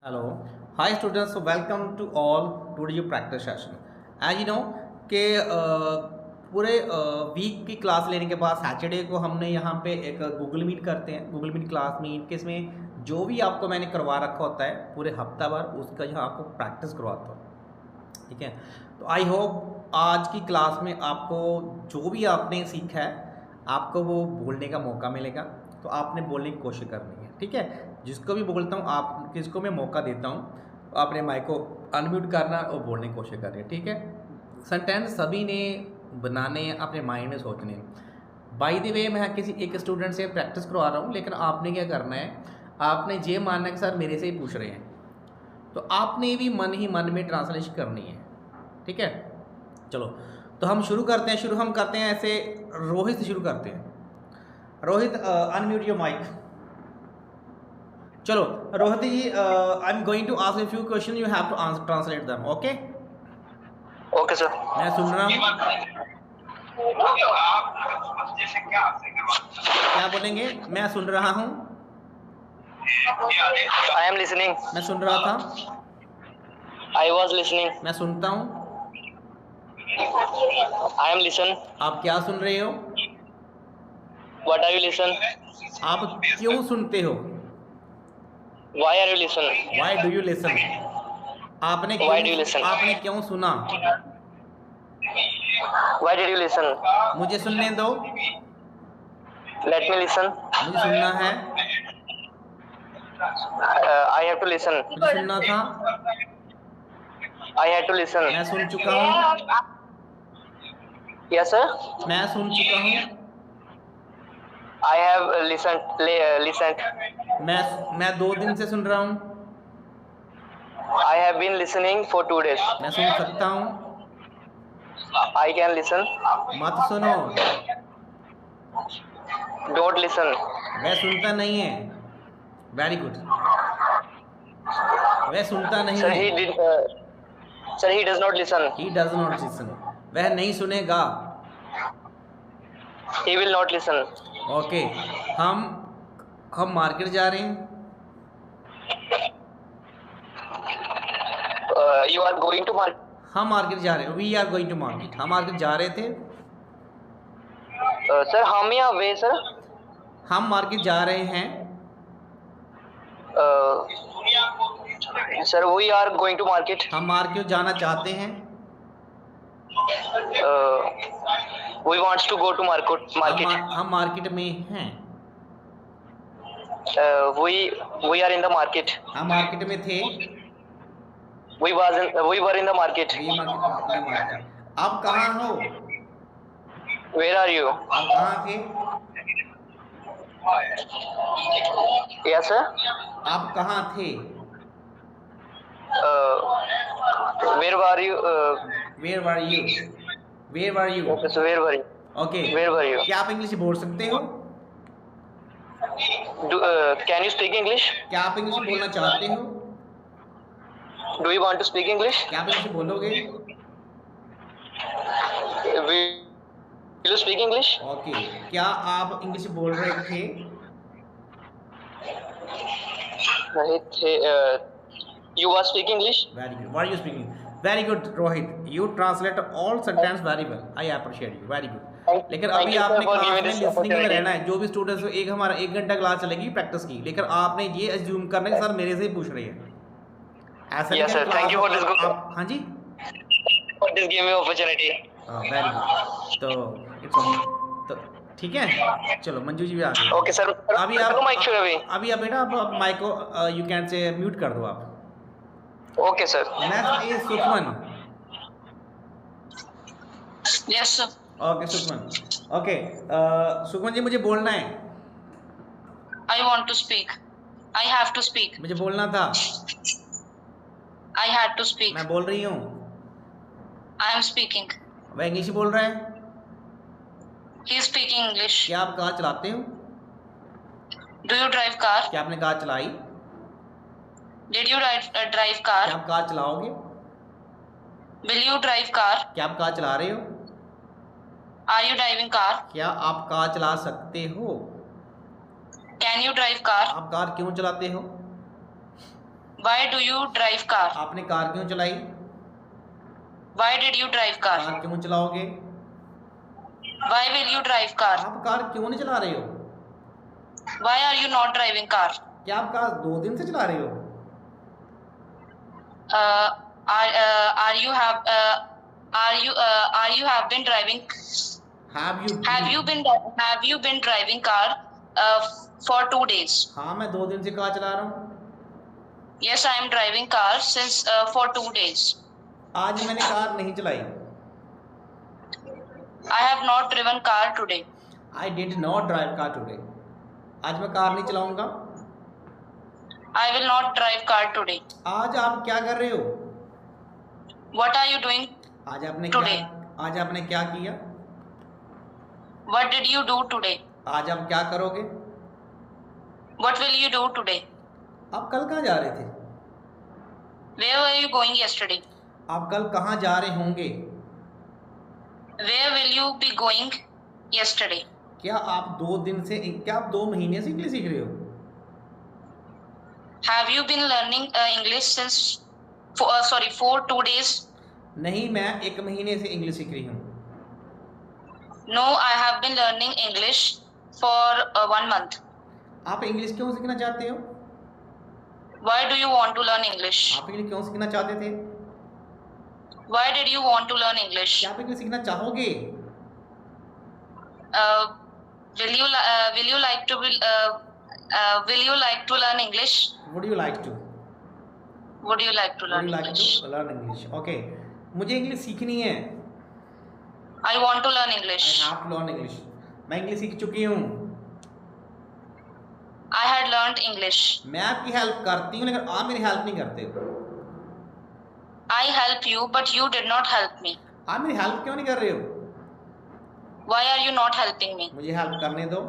Hello hi students, welcome to all today your practice session. As you know कि पूरे week की class लेने के बाद सैटरडे को हमने यहाँ पे एक गूगल मीट करते हैं। गूगल मीट क्लास मीट के इसमें जो भी आपको मैंने करवा रखा होता है पूरे हफ्ता भर उसका यहाँ आपको प्रैक्टिस करवाता हूँ, ठीक है। तो आई होप आज की क्लास में आपको जो भी आपने सीखा है आपको वो बोलने का मौका मिलेगा, तो आपने बोलने की कोशिश करनी है, ठीक है। जिसको भी बोलता हूँ, आप किसको मैं मौका देता हूँ, तो आपने माइक को अनम्यूट करना और बोलने की कोशिश करनी है, ठीक है। सेंटेंस सभी ने बनाने हैं, अपने माइंड में सोचने हैं। बाय द वे मैं किसी एक स्टूडेंट से प्रैक्टिस करवा रहा हूँ, लेकिन आपने क्या करना है, आपने ये मानना है कि सर मेरे से ही पूछ रहे हैं, तो आपने भी मन ही मन में ट्रांसलेशन करनी है, ठीक है। चलो तो हम शुरू करते हैं। हम करते हैं ऐसे, रोहित से शुरू करते हैं। Rohit unmute your mic. चलो Rohit ji, I am going to ask you few question, you have to answer translate them, okay. Okay sir. मैं सुन रहा हूँ, क्या बोलेंगे? मैं सुन रहा हूँ, आई एम लिसनिंग। मैं सुन रहा था, आई वॉज लिसनिंग। मैं सुनता हूँ, आई एम लिसन। आप क्या सुन रहे हो? What are you listen? आप क्यों सुनते हो? Why are you listen? Why do you listen? आपने Why do you क्यों listen? आपने क्यों सुना? Why did you listen? मुझे सुनने दो, लेट मी लिसन। मुझे सुनना है, आई हैव टू लिसन। मुझे सुनना था, आई हैव टू लिसन। मैं सुन चुका हूँ, यस सर। मैं सुन चुका हूँ, आई हैव लिसनड। मैं 2 दिन से सुन रहा हूँ, I have been listening for 2 days। मैं सुन सकता हूँ, आई कैन लिसन। मत सुनो, डोंट लिसन। वह सुनता नहीं है। वेरी गुड, वह सुनता नहीं सर है। He did sir he does not listen. He does not listen, वह नहीं सुनेगा। He will not listen. Okay, हम मार्केट जा रहे हैं। You are going to market. हम मार्केट जा रहे हैं, we are going to market. हम मार्केट जा रहे थे। सर हम या वे सर? हम मार्केट जा रहे हैं। Sir we are going to market. हम मार्केट जाना चाहते हैं। We wants to go to market. हम मार्केट में हैं। We are in the market. हम मार्केट में थे। We were in the market. आप कहाँ हो? Where are you? आप कहाँ थे? Yes sir. आप कहाँ थे? Where were you? Where were you? Where were you? Okay sir, where were you? Okay, where were you? क्या आप इंग्लिश बोल सकते हो? Can you speak English? क्या आप इंग्लिश बोलना चाहते हो? Do you want to speak English? क्या आप इंग्लिश बोलोगे? Will you speak English? Okay, क्या आप इंग्लिश बोल रहे थे? नहीं थे। You were speak English? Very good, what are you speaking? Very good Rohit, you translate all sentence very well, I appreciate you, very good. लेकिन अभी आपने क्लास में लिसनिंग में रहना है। जो भी स्टूडेंट्स, एक हमारा 1 घंटा क्लास चलेगी प्रैक्टिस की, लेकिन आपने ये अज्यूम करना है कि सर मेरे से ही पूछ रहे हैं, ऐसा नहीं। Yes sir, thank you for this good. हाँ जी, For this give me opportunity. Very good. तो ठीक है, चलो मंजू जी भी आ गए। Okay sir. अभी आप माइक शुरू अभी। अभी आप बेटा आप माइक को यू कैन से म्यूट कर दो आप। Okay sir. Next is Sukhman. Yes sir. Okay Sukhman, okay Sukhman ji मुझे बोलना है, I want to speak. I have to speak. मुझे बोलना था, आई हैड टू स्पीक। मैं बोल रही हूँ। I am speaking. वह इंग्लिश बोल रहा है। He is speaking English. क्या आप कार चलाते हो? Do you drive car? क्या आपने कार चलाई? डिड यू ड्राइव क्या कार? आप कार चलाओगे? Will you drive car? क्या आप कार चला रहे हो? Are you driving car? क्या आप कार चला सकते हो? Can you drive car? आप कार क्यों चलाते हो? Why do you drive car? आपने कार क्यों चलाई? Why did you drive car? Car क्यों चलाओगे? Why will you drive car? आप कार क्यों नहीं चला रहे हो? Why are you not driving car? क्या आप कार 2 दिन से चला रहे हो? Are you have been driving? Have Have you been driving car for 2 days? हाँ, मैं 2 दिन से कार चला रहा हूँ। Yes, I am driving car since for 2 days. आज मैंने कार नहीं चलाई। I have not driven car today. I did not drive car today. आज मैं कार नहीं चलाऊंगा। I will not drive car today. आज आप क्या कर रहे हो? What are you doing? आज आपने Today. क्या किया? What did you do today? आज आप क्या करोगे? What will you do today? आप कल कहाँ जा रहे थे? Where were you going yesterday? आप कल कहाँ जा रहे होंगे? Where will you be going yesterday? क्या आप 2 महीने से इंग्लिश सीख रहे हो? Have you been learning English since for 2 days? नहीं, मैं 1 महीने से इंग्लिश सीख रही हूँ। No, I have been learning English for 1 month. आप इंग्लिश क्यों सीखना चाहते हो? Why do you want to learn English? आप इंग्लिश क्यों सीखना चाहते थे? Why did you want to learn English? क्या आप इंग्लिश सीखना चाहोगे? Will you like to learn English? Would you like to? Would you like to Would learn you like English? to learn English? Okay. मुझे English सीखनी है। I want to learn I English. have to learn English. मैं English सीख चुकी हूँ। I had learned English. मैं आपकी help करती हूँ, लेकिन आप मेरी हेल्प नहीं करते हो। I help you, but you did not help me. आप मेरी हेल्प क्यों नहीं कर रहे हो? Why are you not helping me? मुझे हेल्प करने दो।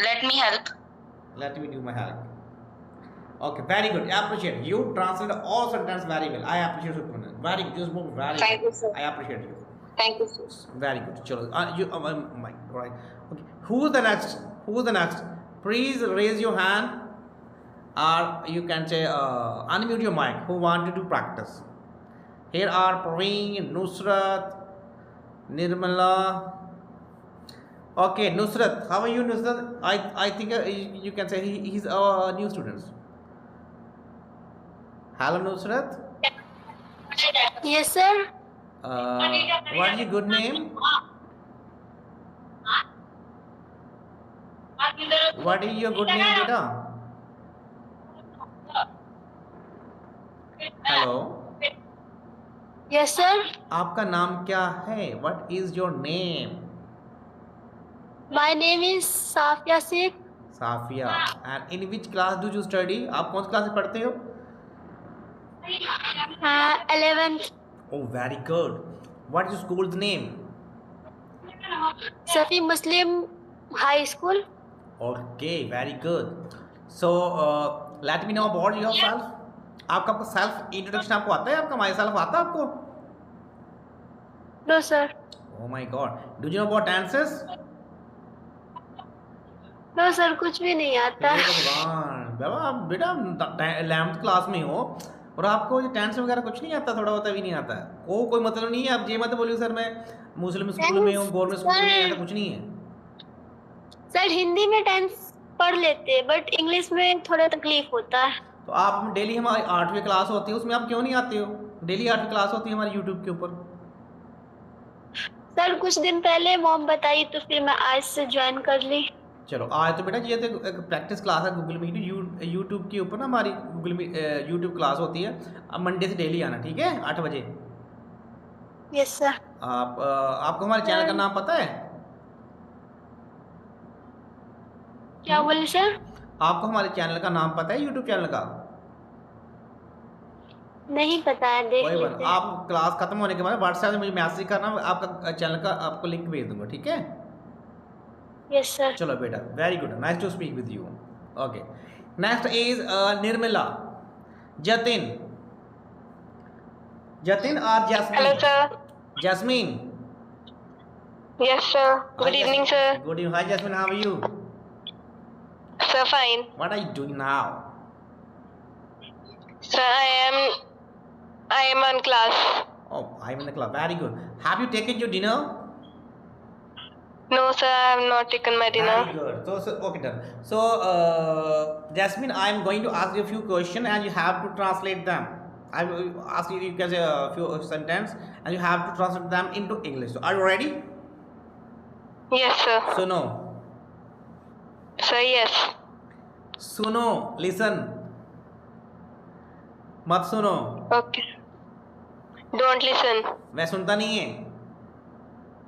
Let me help. Let me do my help. Okay, very good. I appreciate you. Translate all sentence very well. I appreciate you. Very good. You spoke very Thank good. you, sir. I appreciate you. Thank you, sir. Very good. Chalo. My right. Okay. Who's the next? Please raise your hand, or you can say unmute your mic. Who want to do practice? Here are Parveen, Nusrat, Nirmala. Okay, Nusrat. How are you, Nusrat? I think you can say he's our new student. Hello, Nusrat. Yes, sir. What is your good name? What is your good name, beta? Hello. Yes, sir. आपका नाम क्या है? What is your name? My name is Safia Sheikh. Safia. And in which class do you study? आप कौन सी class में पढ़ते हो? 11th. Oh, very good. What is your school's name? Safi Muslim High School. Okay, very good. So let me know about yourself. आपका self introduction आपको आता है? आपका माई सेल्फ आता है आपको? No, sir. Oh my God. Do you know about tenses? No, sir. कुछ भी नहीं आता. हे भगवान, बाबा आप बेटा 11th क्लास में हो और आपको ये टेंस वगैरह कुछ नहीं आता, थोड़ा होता भी नहीं आता है। कोई मतलब नहीं है। आप ये मत बोलिए सर मैं मुस्लिम स्कूल में हूँ, गवर्नमेंट स्कूल में, ऐसा कुछ नहीं है। सर हिंदी में टेंस पढ़ लेते हैं, बट इंग्लिश में थोड़ा तकलीफ होता है। तो आप डेली हमारी 8वीं क्लास होती है, उसमें आप क्यों नहीं आते हो? डेली 8वीं क्लास होती है हमारी यूट्यूब के ऊपर। सर कुछ दिन पहले मॉम बताई तो फिर मैं आज से ज्वाइन कर ली। चलो आज तो बेटा ये तो एक प्रैक्टिस क्लास है गूगल मीट, यूट्यूब के ऊपर ना हमारी गूगल मीट यूट्यूब क्लास होती है। अब मंडे से डेली आना, ठीक है? 8 बजे। Yes sir. आपको हमारे चैनल का नाम पता है? क्या बोले सर? आपको हमारे चैनल का नाम पता है, यूट्यूब चैनल का? नहीं पता है, देख कोई बात, लेते हैं। आप क्लास खत्म होने के बाद व्हाट्सएप से मुझे मैसेज करना, आपका चैनल का आपको लिंक भेज दूंगा, ठीक है? Yes sir. चलो बेटा, very good, nice to speak with you. Okay, next is Nirmala, Jatin और Jasmine. Hello, sir. Jasmine. Yes, sir. Good evening, sir. Good evening. Hi, Jasmine. How are you? Sir, fine. What are you doing now? Sir, I am on class. Oh, I'm in the class. Very good. Have you taken your dinner? No, sir, I have not taken my dinner. Very good. So okay, done. So, Jasmine, I'm going to ask you a few questions and you have to translate them. I will ask you guys a few sentences and you have to translate them into English. So, are you ready? Yes, sir. Suno. Sir, yes. Suno. Listen. मत सुनो. Okay. Don't listen. वह सुनता नहीं है.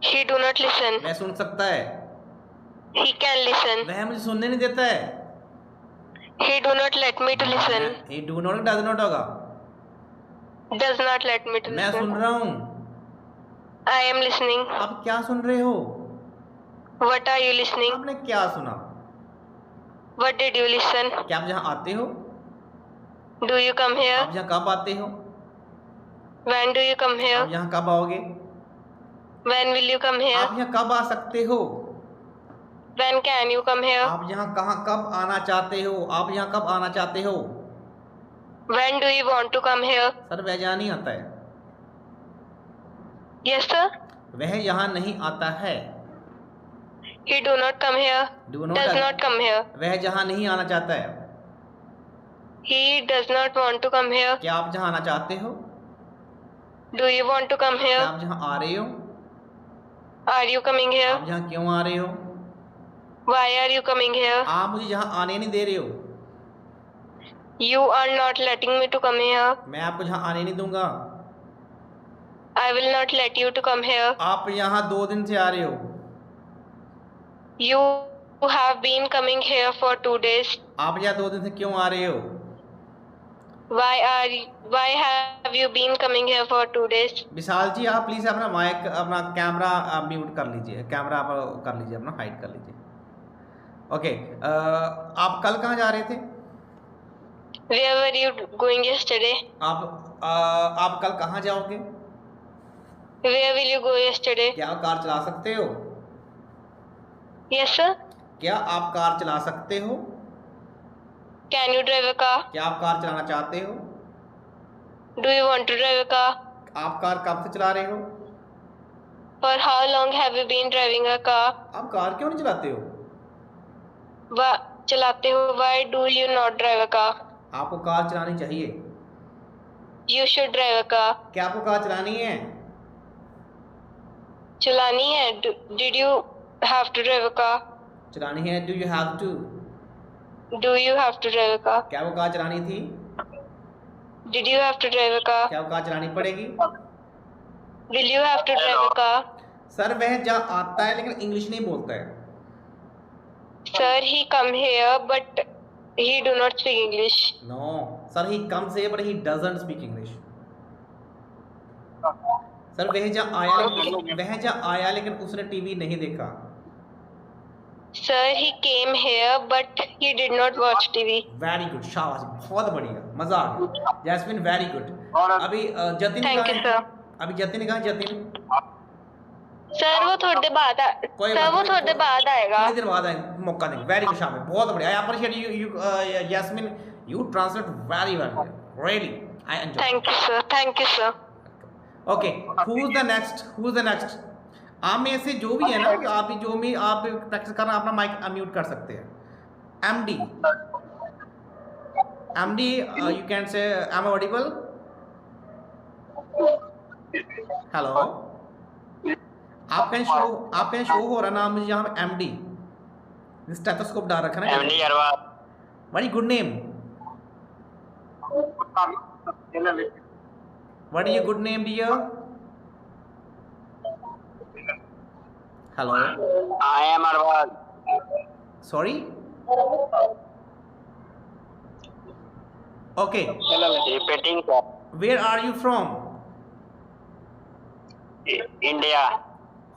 He do not listen. वह सुन सकता है. He can listen. वह मुझे सुनने नहीं देता है. He do not let me to listen. He do not does not होगा. Does not let me to मैं सुन listen. रहा हूँ. I am listening. आप क्या सुन रहे हो? What are you listening? आपने क्या सुना? What did you listen? क्या आप यहाँ आते हो? Do you come here? आप यहाँ कब आते हो? When do you come here? आप यहाँ कब आओगे? When will you come here? आप यहाँ कब आ सकते हो? When can you come here? आप यहाँ कहाँ कब आना चाहते हो? आप यहाँ कब आना चाहते हो? When do you want to come here? Sir वह यहाँ नहीं आता है. Yes, sir. वह यहाँ नहीं आता है. He do not come here. Do not Does not come here. वह जहाँ नहीं आना चाहता है. He does not want to come here. क्या आप जहाँ आना चाहते हो? Do you want to come क्या here? आप जहाँ आ रहे हो? Are you coming here? आप जहाँ क्यों आ रहे हो? Why are you coming here? आप मुझे जहाँ आने नहीं दे रहे हो. You are not letting me to come here. मैं आपको जहाँ आने नहीं दूंगा. I will not let you to come here. आप यहाँ 2 दिन से आ रहे हो. You have been coming here for 2 days. आप यहाँ 2 दिन से क्यों आ रहे हो? Why have you been coming here for 2 days? विशाल जी आप प्लीज अपना माइक अपना कैमरा म्यूट कर लीजिए. कैमरा आप कर लीजिए, अपना हाइड कर लीजिए. ओके. आप कल कहाँ जा रहे थे? Where were you going yesterday? आप कल कहाँ जाओगे? Where will you go yesterday? क्या आप कार चला सकते हो? Yes, sir. क्या आप कार चला सकते हो? Can you drive a car? क्या आप कार चलाना चाहते हो? Do you want to drive a car? आप कार कब से चला रहे हो? For how long have you been driving a car? आप कार क्यों नहीं चलाते हो? चलाते हो. Why do you not drive a car? आपको कार चलानी चाहिए. You should drive a car. क्या आपको कार चलानी है? चलानी है. Did you have to drive a car? चलानी है. Do you have to? Do you have to drive a car? क्या वो कार चलानी थी? Did you have to drive a car? क्या वो कार चलानी पड़ेगी? Will you have to drive a car? Sir वह जहाँ आता है लेकिन इंग्लिश नहीं बोलता है. Sir, he come here but he do not speak English. No, sir, he comes here but he doesn't speak English. Sir वह जहाँ आया लेकिन उसने टीवी नहीं देखा. Sir, he came here but he did not watch TV. Very good. शाबाश. बहुत बढ़िया. मजा आ गया. Jasmine very good. अभी जतिन Thank you, sir. अभी जतिन कहाँ? जतिन सर वो थोड़ी देर बाद थोड़ी देर बाद आएगा. थोड़ी देर बाद आएगा. मौका देंगे. Very good. शाबाश. बहुत बढ़िया. I appreciate you Jasmine. You translate very well. Really I enjoy. Thank you, sir. Thank you, sir. Okay. Who is the next? आप में से जो भी है ना, आप जो भी आप प्रैक्टिस करना, अपना माइक अनम्यूट कर सकते हैं. एमडी यू कैन से एम ऑडिबल. हेलो. आपका शो हो रहा नाम मुझे यहाँ पे एमडी. स्टेथोस्कोप डाल रखा है ना. MD Arbaaz. Very good name. What is your good name dear? Hello. I am Arvaz. Sorry. Okay. Repeating, sir. Where are you from? India.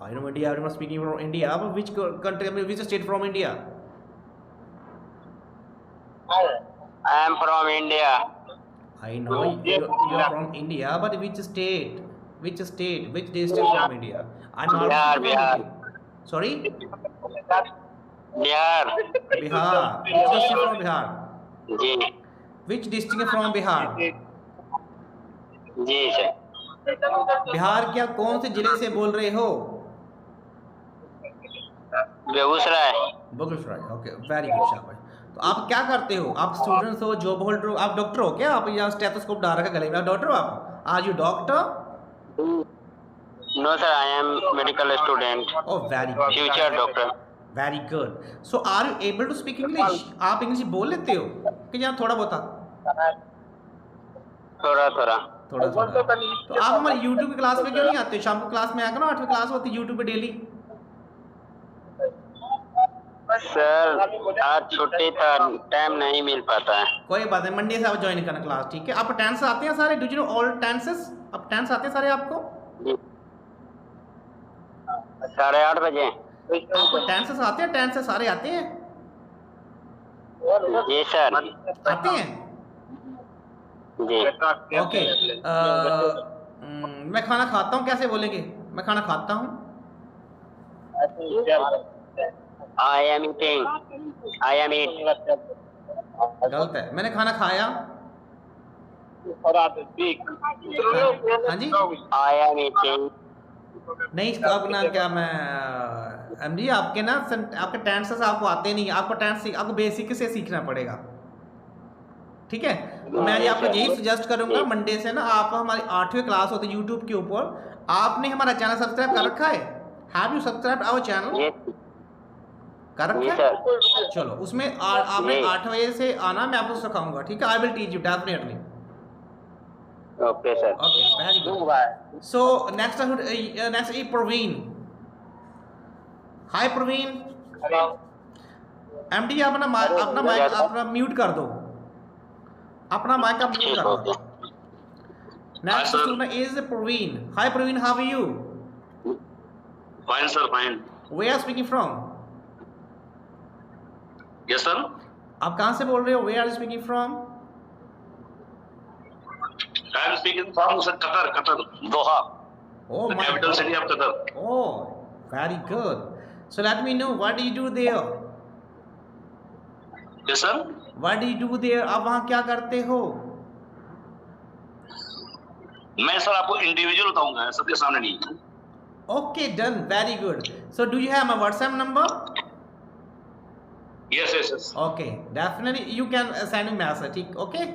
I know India. Everyone speaking from India. But which country? I mean, which state from India? I am from India. I know you are from India, but which state? Which district from India? I'm not from India. Sorry? Bihar. Bihar. Which district from Bihar? जी. Which district from Bihar? जी sir. Bihar क्या कौन से जिले से बोल रहे हो? Begusarai. Begusarai, okay, very good, शाबाश। तो आप क्या करते हो? आप स्टूडेंट्स हो, जॉब होल्डर हो, आप डॉक्टर हो क्या? आप यहाँ स्टेथोस्कोप डाल रखा गले में, आप डॉक्टर हो? आप are you doctor? No sir, I am medical student. Oh very good, future doctor. Very good. So are you able to speak English? आप इंग्लिश बोल लेते हो कि यहाँ थोड़ा बहुत? थोड़ा थोड़ा। थोड़ा थोड़ा। तो आप हमारे यूट्यूब की क्लास में क्यों नहीं आते? शाम को क्लास में आकर ना, 8वीं क्लास होती है यूट्यूब पे डेली। सर आज छुट्टी था, टाइम नहीं मिल पाता है। कोई बात नहीं, मंडे से आप ज्वाइन करना क्लास, ठीक है? आप टेंस आते हैं सारे? Do you know all tenses? आप टेंस आते हैं सारे आपको? जी 8:30 बजे। आपको टेंसेस आते हैं? टेंसेस सारे आते हैं? जी सर। आते हैं? जी ओके। मैं खाना खाता हूँ कैसे बोलेंगे? मैं खाना खाता हूँ। I am eating. I am eat. गलत है, मैंने खाना खाया। हाँ जी, आई एम ईटिंग। नहीं अब ना क्या मैं एम जी आपके ना आपके टेंसेस आपको आते नहीं, आपको टेंस आपको बेसिक से सीखना पड़ेगा, ठीक है? तो मैं आपको यही सजेस्ट करूंगा, मंडे से ना आप हमारी 8वीं क्लास होती है यूट्यूब के ऊपर। आपने हमारा चैनल सब्सक्राइब कर रखा है? Have you subscribe our channel? कर रखा है? चलो उसमें आपने 8 बजे से आना, मैं आपको सिखाऊंगा, ठीक है? I will teach you definitely. Okay sir. Okay, very good. So next is Praveen. Hi Praveen. MD अपना माइक अपना म्यूट कर दो, अपना माइक आप म्यूट कर दो। Next student is Praveen. Hi Praveen, how are you? Fine sir, fine. Where are speaking from? Yes sir. आप कहाँ से बोल रहे हो? Where are speaking from? I am speaking from sir Qatar, Doha. Oh my capital city of Qatar. Oh, very good. So let me know, what do you do there? Yes sir. What do you do there? आप वहाँ क्या करते हो? मैं sir आपको individual बताऊंगा, सबके सामने नहीं। Okay, done. Very good. So do you have my WhatsApp number? Yes yes yes. Okay, definitely you can send me message, ठीक? Okay?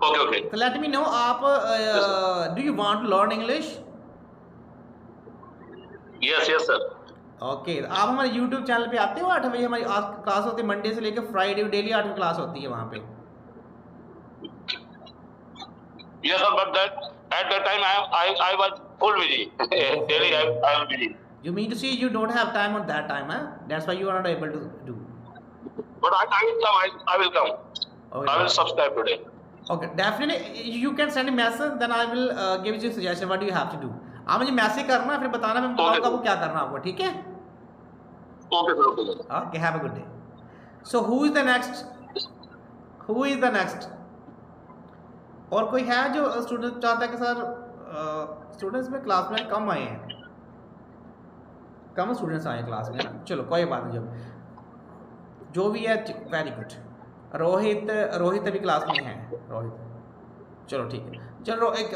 Okay okay. So let me know, आप do you want to learn English? Yes yes sir. Okay, आप हमारे YouTube channel पे आते हो? 8 बजे हमारी class होती है, मंडे से लेकर फ्राइडे डेली 8वीं क्लास होती है वहाँ पे। Yes sir, but that at that time I was full busy. Daily I am busy. You mean to say you don't have time on that time, huh? That's why you are not able to do. But I will come, I will come. Okay. I will subscribe today. Okay, definitely you can send a message, then I will give you a suggestion what you have to do. आप मुझे message करना, फिर बताना, मैं बताऊंगा आपको क्या करना आपको, ठीक है? Okay sir, okay sir. Okay, have a good day. So who is the next? Who is the next? और कोई है जो स्टूडेंट चाहता है कि सर स्टूडेंट्स में क्लास में कम आए हैं, कम स्टूडेंट्स आए हैं क्लास में ना? चलो कोई बात नहीं, जब जो भी है वेरी गुड। रोहित अभी क्लास में है, रोहित, चलो ठीक है। चलो एक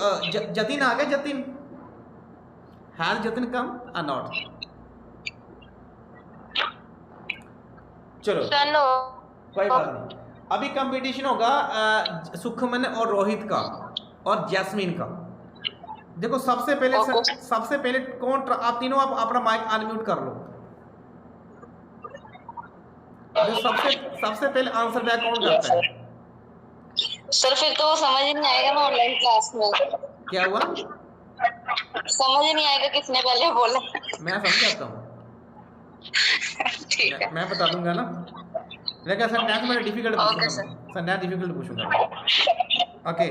जतिन आ गया, जतिन हैज जतिन कम और नॉट? चलो कोई बात नहीं। अभी कंपटीशन होगा सुखमन और रोहित का और जैस्मीन का। देखो सबसे पहले कौन, आप तीनों आप अपना माइक अनम्यूट कर लो। जो सबसे पहले आंसर बैक कौन करता है? सर फिर तो समझ ही नहीं आएगा ना ऑनलाइन क्लास में। क्या हुआ? समझ ही नहीं आएगा किसने पहले बोला। मैं समझ जाता हूँ, ठीक है, मैं बता दूंगा ना। लेकिन सेंटेंस में डिफिकल्ट ओके पूछूंगा, सेंटेंस डिफिकल्ट पूछूंगा। ओके,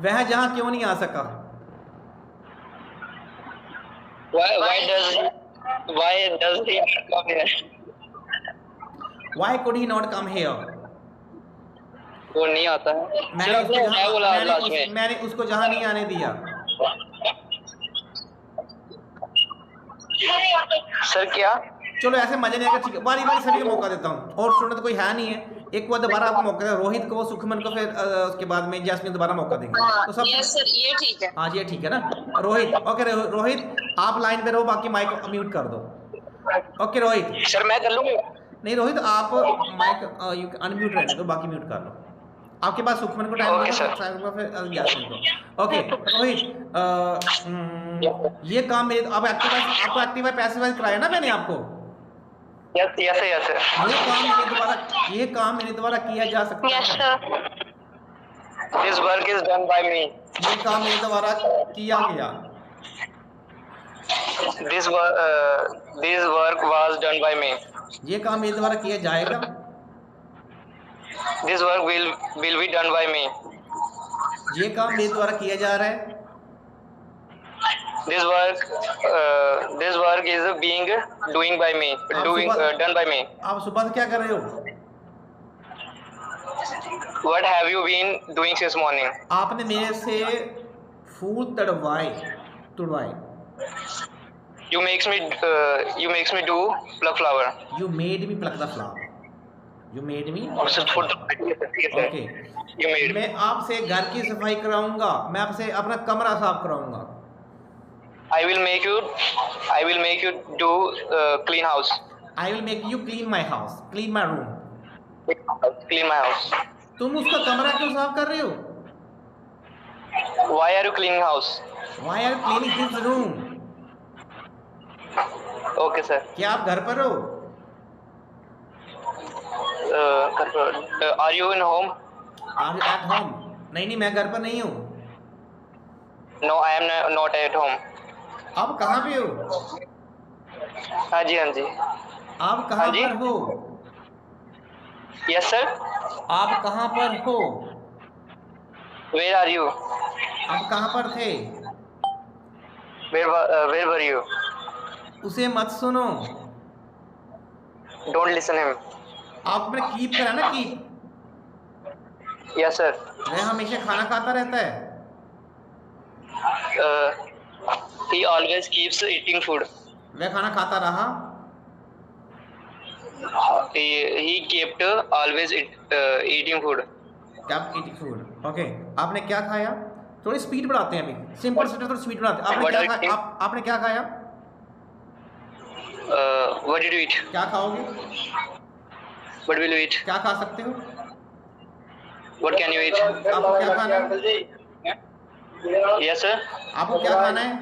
वह जहाँ क्यों नहीं आ सका? Why does he come here? Why could he not come here? वो नहीं आता है। मैंने उसको जहाँ नहीं आने दिया। सर क्या? चलो ऐसे मजे नहीं आएगा, ठीक है, बारी बारी सभी को मौका देता हूँ। और स्टूडेंट कोई है नहीं है, एक को दोबारा आपको मौका दें, रोहित को, सुखमन को, फिर उसके बाद में जैस्मिन दोबारा मौका देंगे। तो सब यस सर, ये ठीक है। हाँ जी, ये ठीक है ना। रोहित, ओके रोहित आप लाइन पे रहो, बाकी माइक म्यूट कर दो। ओके रोहित। सर मैं कर लूंगा? नहीं रोहित, आप माइक अनम्यूट रहने दो, बाकी म्यूट कर लो। आपके पास सुखमन को टाइम Okay, sir. फिर यास्मिन को। ओके रोहित, ये काम मेरे अब आपको एक्टिवा पैसिवाइज कराया ना मैंने आपको। Yes yes yes sir. ये काम मेरे द्वारा किया जा सकता है। Yes, sir. This work is done by me. ये काम मेरे द्वारा किया गया। This work was done by me. ये काम मेरे द्वारा किया जाएगा। This work will be done by me. ये काम मेरे द्वारा किया जा रहा है। This work is being doing by me, done by me. आप सुबह से क्या कर रहे हो? What have you been doing since morning? आपने मेरे से फूल तुड़वाए। You makes me do pluck flower. You made me pluck the flower. You made me. Okay. You made. मैं आपसे घर की सफाई कराऊंगा, मैं आपसे अपना कमरा साफ कराऊंगा। I will make you do clean house. I will make you clean my house, clean my room. Clean my house. तुम उसका कमरा क्यों साफ कर रहे हो? Why are you cleaning house? Why are you cleaning his room? Okay sir. क्या आप घर पर हो? Are you in home? Are you at home? नहीं, मैं घर पर नहीं हूँ। No, I am not at home. आप कहाँ पे हो? हाँ जी। आप कहाँ हाँ जी? पर हो? Yes sir. आप कहाँ पर हो? Where are you? आप कहाँ पर थे? Where were you? उसे मत सुनो। Don't listen him. आपने कीप करा ना, कीप। Yes sir. वह हमेशा खाना खाता रहता है। He always keeps eating food. वह खाना खाता रहा। He kept always eating food. Kept eating food. Okay, आपने क्या खाया? थोड़ी स्पीड बढ़ाते हैं अभी। सिंपल से थोड़ी स्पीड बढ़ाते हैं। What are you eating? आपने क्या खाया? What did you eat? क्या खाओगे? What will you eat? क्या खा सकते हो? What can you eat? आपको क्या खाना है? Yes sir. आपको क्या खाना है?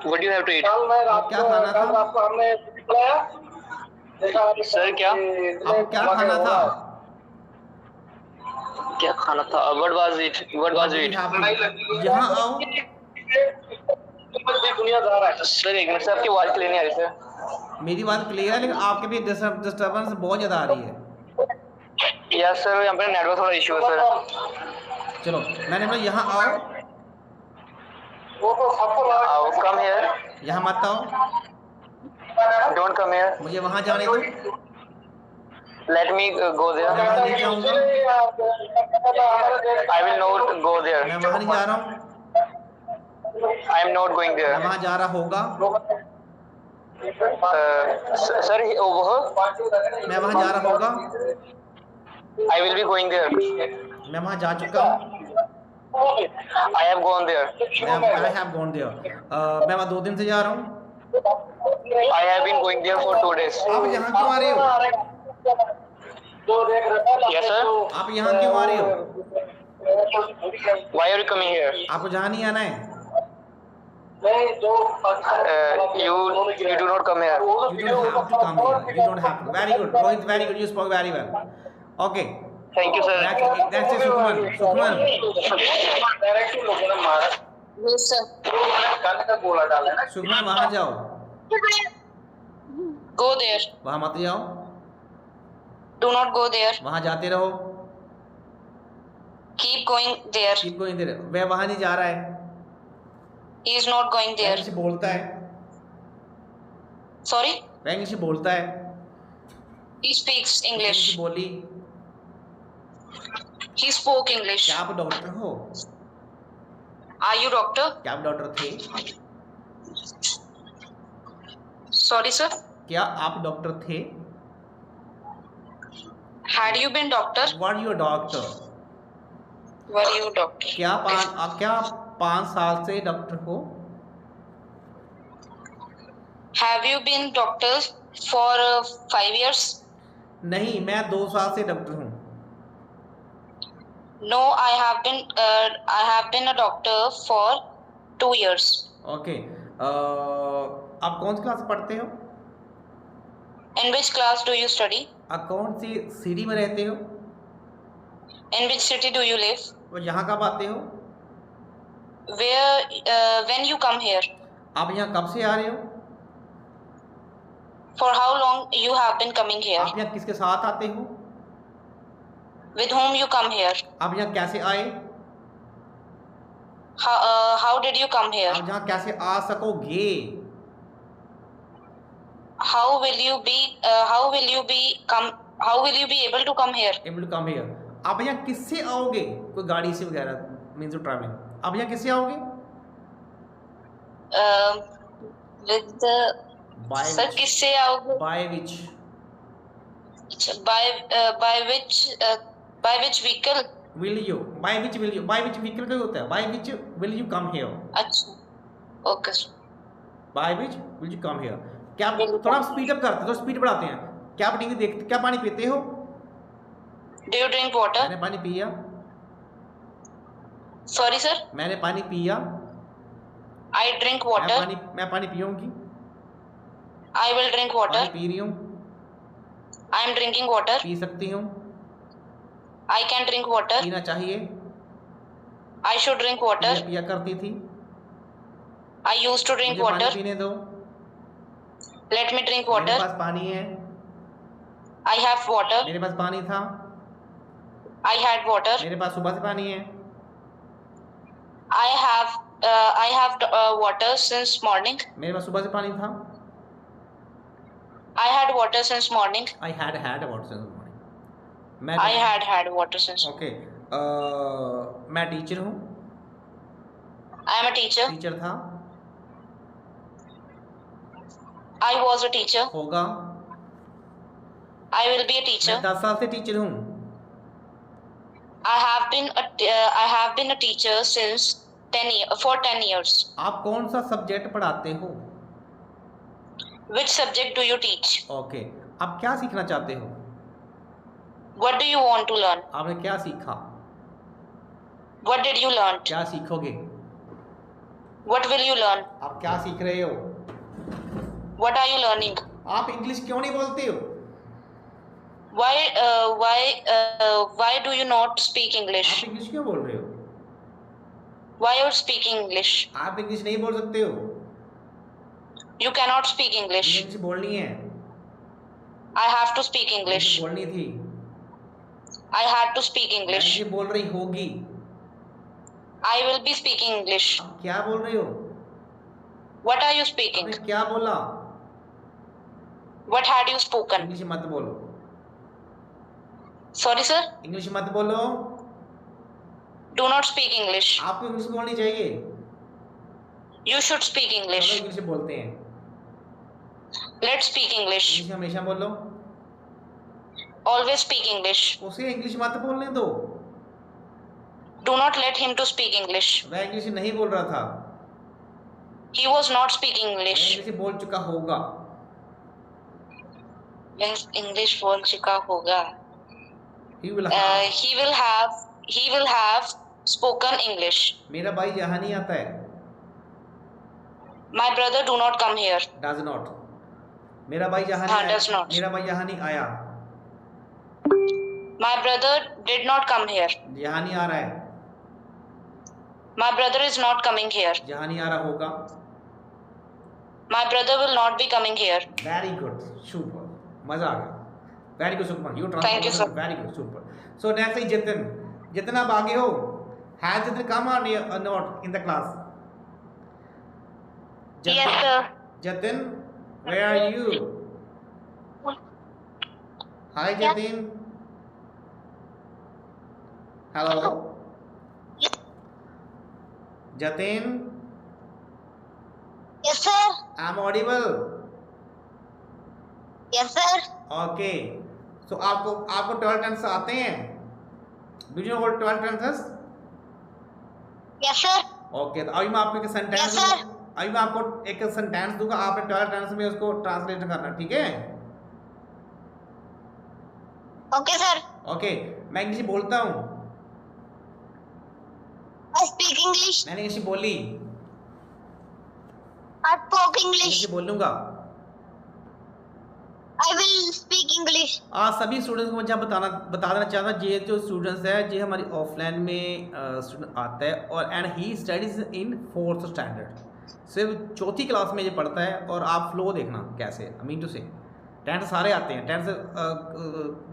What do you have to eat? आप क्या खाना था? Sir क्या? आपको क्या खाना था? क्या खाना था? What was it? What was it? यहाँ आओ। सर एक मिनट से आपकी आवाज क्लियर नहीं आ रही सर। मेरी बात क्लियर है, लेकिन आपके भी डिस्टर्बेंस बहुत ज़्यादा आ रही है। यस सर, यहाँ पे नेटवर्क थोड़ा इशू है सर। चलो, मैंने बोला यहाँ आओ। आओ, कम हियर। यहाँ मत आओ। Don't come here. मुझे वहाँ जाने दो। Let me go there. मैं वहाँ नहीं जाऊँगा। I will not go there. मैं वहाँ नहीं जा रहा हूँ। आई एम नॉट गोइंग मैं देयर। वहाँ जा रहा होगा। Sir over. मैं वहाँ जा रहा होगा। I will be going there. मैं वहाँ जा चुका हूँ। I have gone there. I have gone there. मैं वहाँ 2 दिन से जा रहा हूँ। I have been going there for 2 days। आप यहाँ क्यों आ रहे हो? Yes sir. आप यहाँ क्यों आ रहे हो? Why are you coming here? आपको जहाँ नहीं आना है। You do not come here. You don't have to come here. You don't have to. Very good, Rohit. Very good. You spoke very well. Okay. Thank you, sir. That's it, Sukhman. Sukhman. Yes sir. Sukhman वहाँ जाओ। Go there. वहाँ मत जाओ। Do not go there. वहाँ जाते रहो। Keep going there. Keep going there. वह वहाँ नहीं जा रहा है। He is not going वह there. इंग्लिश बोलता है। Sorry? वह इंग्लिश बोलता है। He speaks English English. बोली। He spoke English. क्या आप डॉक्टर हो? Are you doctor? क्या आप डॉक्टर थे? Sorry, sir. क्या आप डॉक्टर थे? Had you been doctor? Were you doctor? Were you doctor? क्या 5 साल से डॉक्टर हो? Have you been doctor for 5 years? नहीं, मैं 2 साल से डॉक्टर हूँ। No, I have been a doctor for 2 years. Okay, आप कौन सी क्लास पढ़ते हो? In which class do you study? आप कौन सी सिटी में रहते हो? In which city do you live? और यहाँ कब आते हो? When you come here? आप यहाँ कब से आ रहे हो? For how long you have been coming here? आप यहाँ किसके साथ आते हो? With whom you come here? आप यहाँ कैसे आए? How did you come here? आप यहाँ कैसे आ सकोगे? How will you be able to come here? Able to come here. आप यहाँ किससे आओगे? कोई गाड़ी से वगैरह, मीन्स टू ट्रैवलिंग। आप यहाँ किससे आओगे? With the By sir which? किससे आओगे? By which? By which vehicle? Will you? By which will you? By which vehicle का होता है? By which will you come here? अच्छा, okay. By which will you come here? क्या आप थोड़ा speed up करते हो? तो स्पीड बढ़ाते हैं। क्या आप टीवी देखते? क्या पानी पीते हो? Do you drink water? मैंने पानी पिया। Sorry, sir. मैंने पानी पिया। I drink water. मैं पानी पीऊंगी। I will drink water. पानी पी रही हूँ। I am drinking water. P सकती हूँ। I can drink water. पीना चाहिए। I should drink water. पिया करती थी। I used to drink मुझे water. पानी पीने दो। Let me drink मेरे water. पास पानी है। I have water. मेरे पास पानी था। I had water. मेरे पास सुबह से पानी है। I have water since morning. मेरे पास सुबह से पानी था। I had water since morning. I had water since morning. I had water since. Okay, मैं टीचर हूँ। I am a teacher. Teacher था। I was a teacher. होगा। I will be a teacher. मैं 10 साल से टीचर हूँ। I have been a teacher since 10 years. आप कौन सा सब्जेक्ट पढ़ाते हो? Which subject do you teach? Okay, आप क्या सीखना चाहते हो? What do you want to learn? आपने क्या सीखा? What did you learn? क्या सीखोगे? What will you learn? आप क्या सीख रहे हो? What are you learning? आप इंग्लिश क्यों नहीं बोलते हो? Why do you not speak English? आप इंग्लिश क्यों बोल रहे हो? Why you're speaking English? आप इंग्लिश नहीं बोल सकते हो। You cannot speak English. English बोलनी है। I have to speak English. English बोलनी थी। I had to speak English. ये बोल रही होगी। I will be speaking English. आप क्या बोल रहे हो? What are you speaking? आपने क्या बोला? What had you spoken? English मत बोलो। Sorry, sir. इंग्लिश मत बोलो। Do not speak English. आपको इंग्लिश बोलनी चाहिए। You should speak चलो English. इंग्लिश बोलते हैं। Let's speak English. इंग्लिश हमेशा बोलो। Always speak English. उसे इंग्लिश मत बोलने दो। Do not let him to speak English. वह इंग्लिश नहीं बोल रहा था। He was not speaking वह English. इंग्लिश बोल चुका होगा। वह English बोल चुका होगा. He will have. He will have spoken English. मेरा भाई यहाँ नहीं आता है। My brother do not come here. Does not. मेरा भाई यहाँ हाँ, नहीं does not. मेरा भाई यहाँ नहीं आया। My brother did not come here. यहाँ नहीं आ रहा है। My brother is not coming here. यहाँ नहीं आ रहा होगा। My brother will not be coming here. Very good, super. मजा आ गया। Very good, super. You Thank you, sir. Very good, super. So next is Jitin. Jitin आप आगे हो? Has Jitin come or not in the class? Jitin, Yes, sir. Jitin, where are you? Hi, Jitin. Hello. Jatin. Yes, sir. I am audible? Yes, sir. Okay, so आपको 12 tense आते हैं? Do you know what 12 tenses? Yes, sir. Okay, तो अभी मैं आपको एक sentence Yes, sir. अभी मैं आपको एक सेंटेंस दूंगा, आपने 12 टेंस में उसको ट्रांसलेट करना, ठीक है? Okay, sir. ओके, मैं इंग्लिश बोलता हूँ, I speak English. मैंने इंग्लिश बोली, I spoke English. इंग्लिश बोलूंगा। I will speak English. आज सभी स्टूडेंट्स को मुझे बता देना चाहता हूँ, ये जो स्टूडेंट्स है ये हमारी ऑफलाइन में स्टूडेंट आता है और and he studies in 4th standard, सिर्फ 4th क्लास में ये पढ़ता है। और आप फ्लो देखना कैसे, आई मीन टू से 10th सारे आते हैं, 10th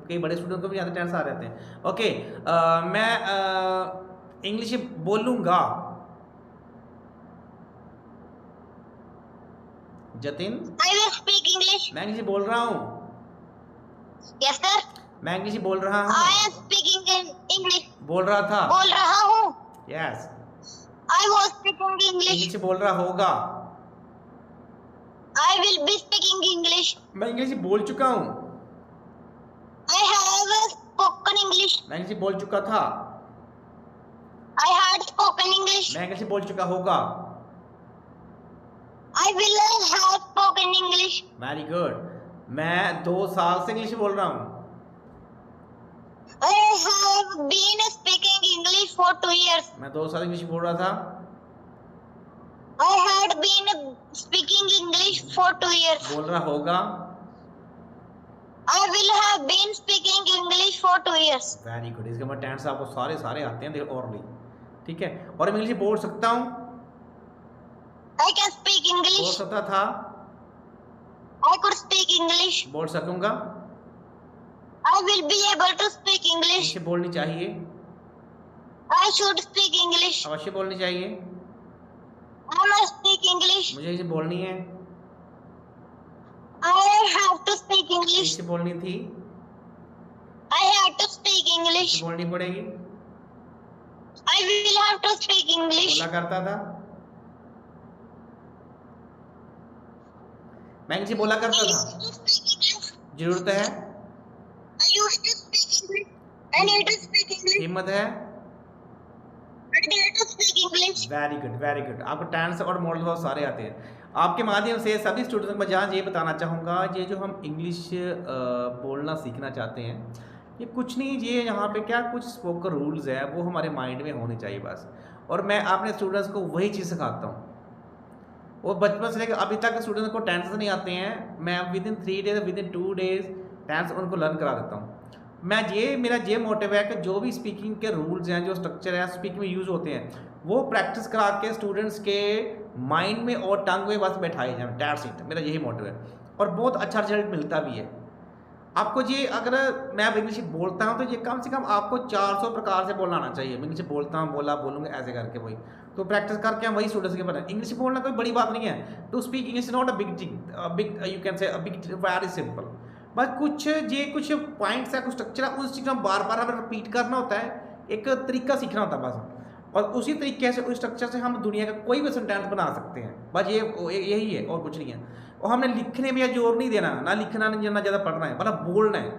कई बड़े स्टूडेंट को भी आते हैं, 10th सारे आते हैं। ओके, मैं इंग्लिश बोलूँगा। Jatin, I will speak English. मैं इंग्लिश बोल रहा हूँ, Yes, sir. मैं इंग्लिश बोल रहा I हूँ, am speaking in English. बोल रहा था, बोल रहा हूँ. Yes. I was speaking English. English बोल रहा होगा, I will be speaking English. मैं इंग्लिश बोल चुका हूँ, I have spoken English. मैं इंग्लिश बोल चुका था, I had spoken English. मैं इंग्लिश बोल चुका होगा। I will have spoken English. Very good, मैं 2 साल से इंग्लिश बोल रहा हूँ, I have been speaking English for 2 years. मैं 2 साल इंग्लिश बोल रहा था, I had been speaking English for 2 years. बोल रहा होगा। I will have been speaking English for 2 years. Very good, इसके बाद टेंस आपको सारे आते हैं देखो और भी, ठीक है। और मैं इंग्लिश बोल सकता हूँ, I can speak बोल English. सकता था, I could speak English. बोल सकूंगा। I will be able to speak English. English बोलनी चाहिए, I should speak English. अवश्य बोलनी चाहिए, I must speak English. मुझे इसे बोलनी है, I have to speak English. इसे बोलनी थी, I have to speak English. इसे बोलनी पड़ेगी, I will have to speak English. बोला करता था, मैं इंग्लिश बोला I करता था, used to speak English. जरूरत है, I used to speak English. I need to speak English. हिम्मत है। I need to speak English. Very good, very good, आपको टेंस और मॉडल बहुत सारे आते हैं। आपके माध्यम से सभी स्टूडेंट्स को मैं जहाँ ये बताना चाहूँगा, ये जो हम इंग्लिश बोलना सीखना चाहते हैं, ये कुछ नहीं, ये यहाँ पे क्या कुछ स्पोकन रूल्स है वो हमारे माइंड में होने चाहिए बस। और मैं अपने स्टूडेंट्स को वही चीज़ सिखाता हूँ, और बचपन से लेकर अभी तक स्टूडेंट्स को टेंस नहीं आते हैं, मैं within 3 days within 2 days tenses उनको लर्न करा देता हूँ। मेरा ये मोटिव है कि जो भी स्पीकिंग के रूल्स हैं, जो स्ट्रक्चर है स्पीकिंग में यूज़ होते हैं, वो प्रैक्टिस करा के स्टूडेंट्स के माइंड में और टंग में बस बैठाए जाए, दैट्स इट, मेरा यही मोटिव है। और बहुत अच्छा रिजल्ट मिलता भी है आपको। ये अगर मैं अब इंग्लिश बोलता हूँ तो ये कम से कम आपको 400 प्रकार से बोलना आना चाहिए। मैं इंग्लिश बोलता हूँ, बोलूँगा ऐसे करके, वही तो प्रैक्टिस करके हम वही स्टूडेंट्स के पता। इंग्लिश बोलना कोई बड़ी बात नहीं है, to speak English not a big thing, big you can say big, very simple. बस कुछ पॉइंट्स है, कुछ स्ट्रक्चर है, उस चीज़ को बार बार हमें रिपीट करना होता है, एक तरीका सीखना होता है बस, और उसी तरीके से उस स्ट्रक्चर से हम दुनिया का कोई भी सेंटेंस बना सकते हैं। बस यही है और कुछ नहीं है। और हमने लिखने में जोर नहीं देना, ना लिखना ना ज़्यादा पढ़ना है, मतलब बोलना है।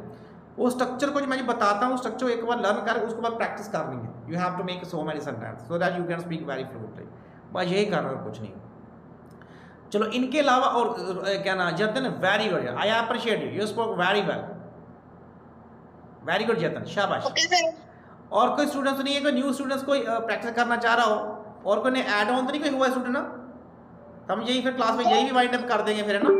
वो स्ट्रक्चर को जो मैं बताता हूँ, स्ट्रक्चर एक बार लर्न कर उसके बाद प्रैक्टिस करनी है। You have to make so many sentence so that you can speak very fluently. बस यही करना है, कुछ नहीं। चलो, इनके अलावा और क्या ना जतन, very good, I appreciate you, you spoke very well, very good जतन, शाबाश। Okay, sir. और कोई स्टूडेंट्स नहीं है, कोई न्यू स्टूडेंट्स कोई प्रैक्टिस करना चाह रहा हो, और कोई ऐड ऑन तो नहीं कोई हुआ स्टूडेंट ना, तो हम यही फिर क्लास में यही भी वाइंड अप कर देंगे फिर, है ना।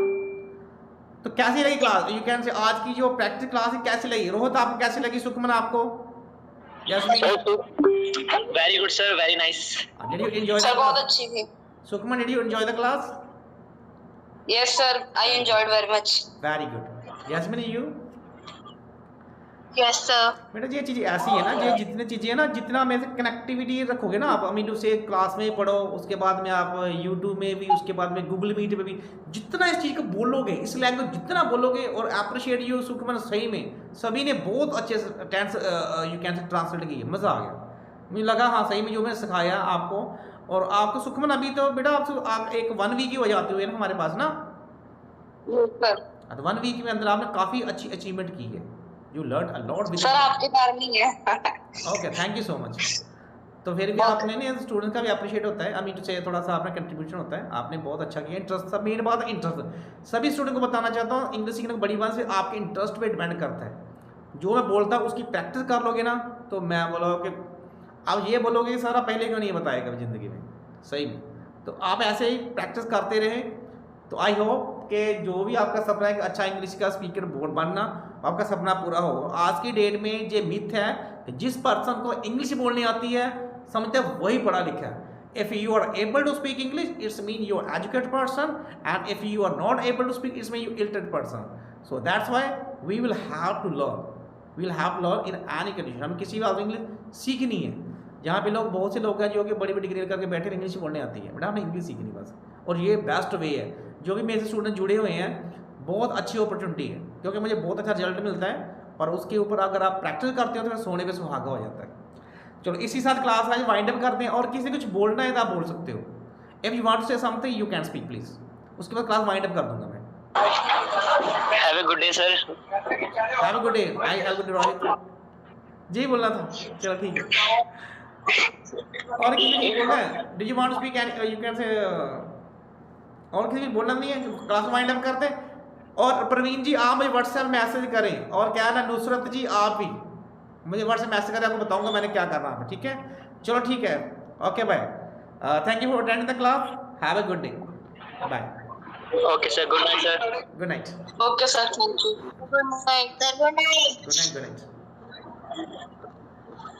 तो कैसी लगी क्लास, यू कैन से आज की जो प्रैक्टिस क्लास है कैसी लगी? रोहित आपको कैसी लगी? सुखमन आपको? Very good sir, very nice. Did you enjoy sir the बहुत क्लास? अच्छी थी। Sukhman, did you enjoy the class? Yes sir, I enjoyed very much. Very good. Yasmeen, you? Yes sir. बेटा ये चीज़ ऐसी है ना, ये जितनी चीज़ें हैं ना, जितना में से कनेक्टिविटी रखोगे ना आप, आई मीन उसे क्लास में पढ़ो, उसके बाद में आप यूट्यूब में भी, उसके बाद में गूगल मीट में भी, जितना इस चीज़ को बोलोगे, इस लैंग्वेज जितना बोलोगे, और अप्रिशिएट यू सुखमन, सही में सभी ने बहुत अच्छे से tense you can say translate की, मज़ा आ गया। मुझे लगा हाँ सही में जो मैंने सिखाया आपको और आपको सुखमन अभी तो बेटा आप एक 1 वीक ही हो जाते हुए ना हमारे पास ना, सर। तो 1 वीक में अंदर आपने काफ़ी अच्छी अचीवमेंट की है, you learn a lot with. Sir आपके कारण ही है। Okay, thank you so much. तो फिर भी आपने ना स्टूडेंट का भी अप्रिशिएट होता है, आई मीन टू से थोड़ा सा अपना कंट्रीब्यूशन होता है, आपने बहुत अच्छा किया। इंटरेस्ट, सब मेन बात है इंटरेस्ट। सभी स्टूडेंट को बताना चाहता हूँ इंग्लिश सीखने की बड़ी बात से आपके इंटरेस्ट पे डिपेंड करता है। जो मैं बोलता हूँ उसकी प्रैक्टिस कर लोगे ना, तो मैं बोला कि आप ये बोलोगे कि सारा पहले क्यों नहीं बताया कभी ज़िंदगी में, सही में। तो आप ऐसे ही प्रैक्टिस करते रहें, तो आई होप कि जो भी आपका सपना है कि अच्छा इंग्लिश का स्पीकर बनना, आपका सपना पूरा हो। आज की डेट में ये मिथ है कि जिस पर्सन को इंग्लिश बोलनी आती है समझते हैं वही पढ़ा लिखा है। If you are able to speak English, it's mean you are educated person, and if you are not able to speak, it's mean you illiterate person. So that's why we will have to learn. We will have to learn in any condition. हमें किसी भी English सीखनी है। जहाँ पे लोग, बहुत से लोग हैं जो कि बड़ी बड़ी डिग्री करके बैठे इंग्लिश बोलने आती है, बेटा हमें इंग्लिश सीखनी बस। और ये बेस्ट वे है। जो भी मेरे से स्टूडेंट जुड़े हुए हैं, बहुत अच्छी अपॉर्चुनिटी है, क्योंकि मुझे बहुत अच्छा रिजल्ट मिलता है, और उसके ऊपर अगर आप प्रैक्टिस करते हो तो फिर सोने पे सुहागा हो जाता है। चलो इसी साथ क्लास आज वाइंड अप करते हैं, और किसी कुछ बोलना है तो आप बोल सकते हो। If you want to say something you can speak please, उसके बाद क्लास वाइंड अप कर दूंगा मैं। Have a good day sir. Have a good day. I have good day Rohit ji बोलना था, चलो ठीक है। और किसी को बोलना है? Do you want to speak and you can say, और किसी को बोलना नहीं है, क्लास वाइंड अप करते हैं। और प्रवीण जी आप मुझे व्हाट्सएप मैसेज करें, और क्या ना नुसरत जी आप भी मुझे व्हाट्सएप मैसेज करें, आपको बताऊंगा मैंने क्या करना है, ठीक है। चलो ठीक है, okay bye, thank you for attending the class, have a good day, bye. Okay sir, good night sir. Good night. Okay sir, thank you. Good night sir, good night. Good night. Good night.